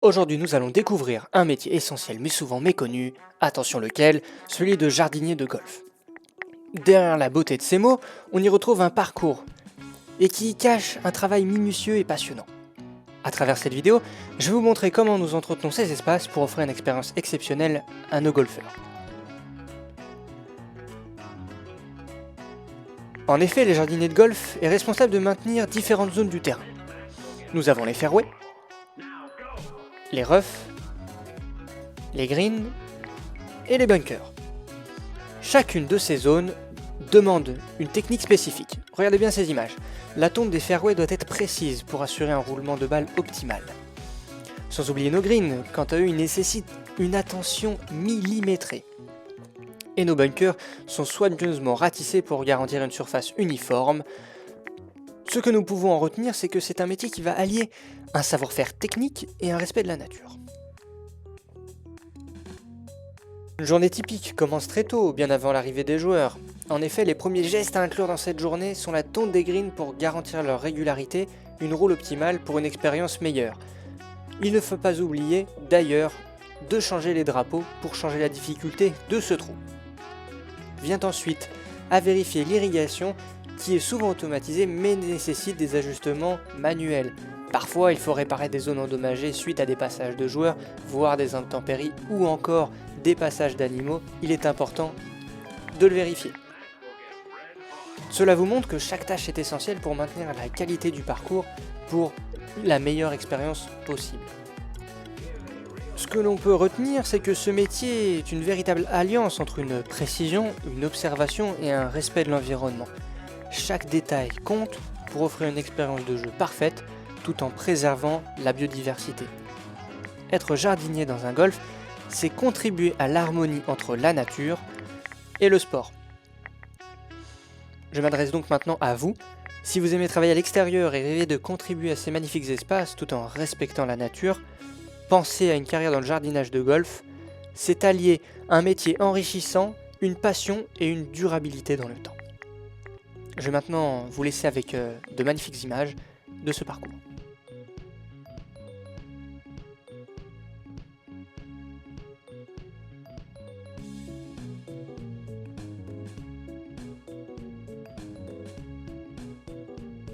Aujourd'hui, nous allons découvrir un métier essentiel mais souvent méconnu, attention lequel, celui de jardinier de golf. Derrière la beauté de ces mots, on y retrouve un parcours et qui cache un travail minutieux et passionnant. À travers cette vidéo, je vais vous montrer comment nous entretenons ces espaces pour offrir une expérience exceptionnelle à nos golfeurs. En effet, les jardiniers de golf est responsable de maintenir différentes zones du terrain. Nous avons les fairways, les roughs, les greens et les bunkers. Chacune de ces zones demande une technique spécifique. Regardez bien ces images. La tonte des fairways doit être précise pour assurer un roulement de balle optimal. Sans oublier nos greens, quant à eux, ils nécessitent une attention millimétrée. Et nos bunkers sont soigneusement ratissés pour garantir une surface uniforme. Ce que nous pouvons en retenir, c'est que c'est un métier qui va allier un savoir-faire technique et un respect de la nature. Une journée typique commence très tôt, bien avant l'arrivée des joueurs. En effet, les premiers gestes à inclure dans cette journée sont la tonte des greens pour garantir leur régularité, une roule optimale pour une expérience meilleure. Il ne faut pas oublier, d'ailleurs, de changer les drapeaux pour changer la difficulté de ce trou. Vient ensuite à vérifier l'irrigation qui est souvent automatisée mais nécessite des ajustements manuels. Parfois, il faut réparer des zones endommagées suite à des passages de joueurs, voire des intempéries ou encore des passages d'animaux. Il est important de le vérifier. Cela vous montre que chaque tâche est essentielle pour maintenir la qualité du parcours pour la meilleure expérience possible. Ce que l'on peut retenir, c'est que ce métier est une véritable alliance entre une précision, une observation et un respect de l'environnement. Chaque détail compte pour offrir une expérience de jeu parfaite tout en préservant la biodiversité. Être jardinier dans un golf, c'est contribuer à l'harmonie entre la nature et le sport. Je m'adresse donc maintenant à vous. Si vous aimez travailler à l'extérieur et rêvez de contribuer à ces magnifiques espaces tout en respectant la nature, pensez à une carrière dans le jardinage de golf. C'est allier un métier enrichissant, une passion et une durabilité dans le temps. Je vais maintenant vous laisser avec de magnifiques images de ce parcours.